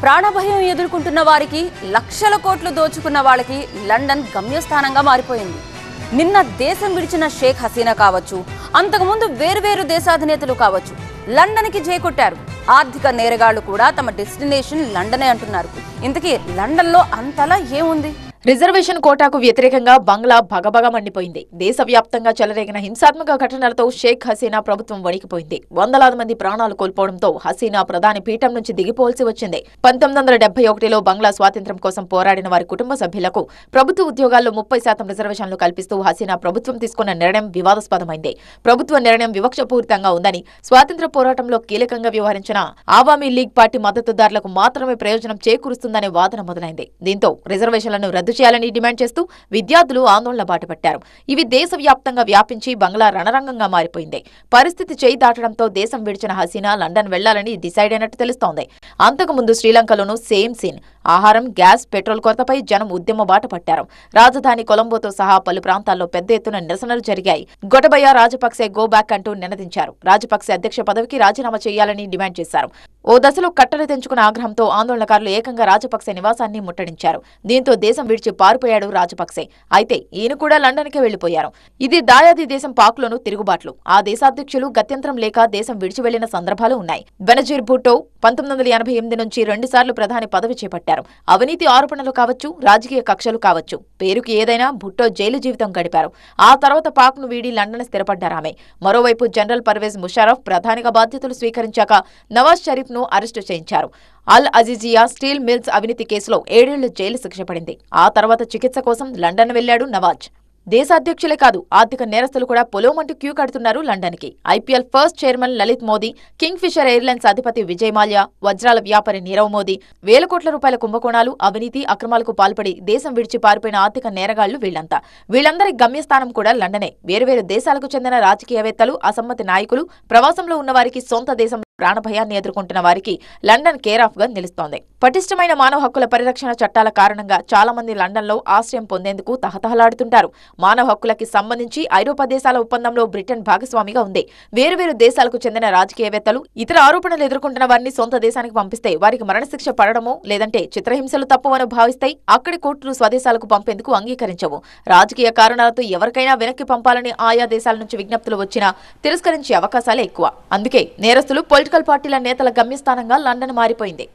ప్రాణభయం ఎదుర్కొంటున్న వారికి లక్షల కోట్లు దోచుకున్న వాళ్ళకి లండన్ గమ్యస్థానంగా మారిపోయింది. నిన్న దేశం విడిచిన షేక్ హసీనా కావచ్చు, అంతకుముందు వేర్వేరు దేశాధినేతలు కావచ్చు, లండన్కి చేకొట్టారు. ఆర్థిక నేరగాళ్లు కూడా తమ డెస్టినేషన్ లండనే అంటున్నారు. ఇంతకీ లండన్లో అంతలా ఏముంది? రిజర్వేషన్ కోటాకు వ్యతిరేకంగా బంగ్లా భగభగ మండిపోయింది. దేశవ్యాప్తంగా చెలరేగిన హింసాత్మక ఘటనలతో షేక్ హసీనా ప్రభుత్వం వణికిపోయింది. వందలాది మంది ప్రాణాలు కోల్పోవడంతో హసీనా ప్రధాని పీఠం నుంచి దిగిపోవలసి వచ్చింది. 1971లో బంగ్లా స్వాతంత్ర్యం కోసం పోరాడిన వారి కుటుంబ సభ్యులకు ప్రభుత్వ ఉద్యోగాల్లో 30% రిజర్వేషన్లు కల్పిస్తూ హసీనా ప్రభుత్వం తీసుకున్న నిర్ణయం వివాదాస్పదమైంది. ప్రభుత్వ నిర్ణయం వివక్షపూరితంగా ఉందని, స్వాతంత్ర్య పోరాటంలో కీలకంగా వ్యవహరించిన ఆవామీ లీగ్ పార్టీ మద్దతుదారులకు మాత్రమే ప్రయోజనం చేకూరుస్తుందనే వాదన మొదలైంది. దీంతో రిజర్వేషన్లను రద్దు చేయాలని డిమాండ్ చేస్తూ విద్యార్థులు ఆందోళన బాటపట్టారు. ఇవి దేశవ్యాప్తంగా వ్యాపించి బంగ్లా రణరంగంగా మారిపోయింది. పరిస్థితి చేయి దాటడంతో దేశం విడిచిన హసీనా లండన్ వెళ్లాలని డిసైడ్ అయినట్టు తెలుస్తోంది. అంతకుముందు శ్రీలంకలోనూ సేమ్ సీన్. ఆహారం, గ్యాస్, పెట్రోల్ కొరతపై జనం ఉద్యమ బాట పట్టారు. రాజధాని కొలంబోతో సహా పలు ప్రాంతాల్లో పెద్ద ఎత్తున నిరసనలు జరిగాయి. గొటబయ రాజపక్సే గో బ్యాక్ అంటూ నినదించారు. రాజపక్సే అధ్యక్ష పదవికి రాజీనామా చేయాలని డిమాండ్ చేశారు. ఓ దశలో కట్టలు తెంచుకున్న ఆగ్రహంతో ఆందోళనకారులు ఏకంగా రాజపక్సే నివాసాన్ని ముట్టడించారు. దీంతో దేశం విడిచి పారిపోయాడు రాజపక్సే. అయితే ఈయన కూడా లండన్కే వెళ్లిపోయారు. ఇది దాయాది దేశం పాక్లోనూ తిరుగుబాట్లు. ఆ దేశాధ్యక్షులు గత్యంతరం లేక దేశం విడిచి వెళ్లిన సందర్భాలు ఉన్నాయి. బెనజీర్ భుట్టో 1988 నుంచి 2 సార్లు ప్రధాని పదవి చేపట్టారు. అవినీతి ఆరోపణలు కావచ్చు, రాజకీయ కక్షలు కావచ్చు, పేరుకి ఏదైనా భుట్టో జైలు జీవితం గడిపారు. ఆ తర్వాత పాక్ను వీడి లండన్ స్థిరపడ్డారామె. మరోవైపు జనరల్ పర్వేజ్ ముషర్రఫ్ ప్రధానిగా బాధ్యతలు స్వీకరించాక నవాజ్ షరీఫ్ ను అరెస్టు చేయించారు. అల్ అజీజియా స్టీల్ మిల్స్ అవినీతి కేసులో 7 ఏళ్లు జైలు శిక్ష పడింది. ఆ తర్వాత చికిత్స కోసం లండన్ వెళ్లాడు నవాజ్. దేశాధ్యక్షులే కాదు, ఆర్థిక నేరస్తులు కూడా పొలోమంటూ క్యూ కడుతున్నారు లండన్కి. IPL first chairman Lalit Modi, Kingfisher Airlines అధిపతి విజయ్ మాల్యా, వజ్రాల వ్యాపారి నీరవ్ మోదీ, వేల కోట్ల రూపాయల కుంభకోణాలు, అవినీతి, అక్రమాలకు పాల్పడి దేశం విడిచి పారిపోయిన ఆర్థిక నేరగాళ్లు వీళ్లంతా. వీళ్లందరి గమ్యస్థానం కూడా లండనే. వేర్వేరు దేశాలకు చెందిన రాజకీయవేత్తలు, అసమ్మతి నాయకులు, ప్రవాసంలో ఉన్నవారికి, సొంత దేశం ప్రాణభయాన్ని ఎదుర్కొంటున్న వారికి లండన్ కేర్ ఆఫ్ గా నిలుస్తోంది. పటిష్టమైన మానవ హక్కుల పరిరక్షణ చట్టాల కారణంగా చాలా మంది లండన్లో ఆశ్రయం పొందేందుకు తహతహలాడుతుంటారు. మానవ హక్కులకి సంబంధించి ఐరోపా దేశాల ఒప్పందంలో బ్రిటన్ భాగస్వామిగా ఉంది. వేరువేరు దేశాలకు చెందిన రాజకీయవేత్తలు ఇతర ఆరోపణలు ఎదుర్కొంటున్న వారిని సొంత దేశానికి పంపిస్తే వారికి మరణశిక్ష పడడమో లేదంటే చిత్రహింసలు తప్పవని భావిస్తాయి. అక్కడి కోర్టులు స్వదేశాలకు పంపేందుకు అంగీకరించవు. రాజకీయ కారణాలతో ఎవరికైనా వెనక్కి పంపాలని ఆయా దేశాల నుంచి విజ్ఞప్తులు వచ్చినా తిరస్కరించే అవకాశాలే ఎక్కువ. అందుకే నేరస్తులు, పొలిటికల్ పార్టీల నేతల గమ్యస్థానంగా లండన్ మారిపోయింది.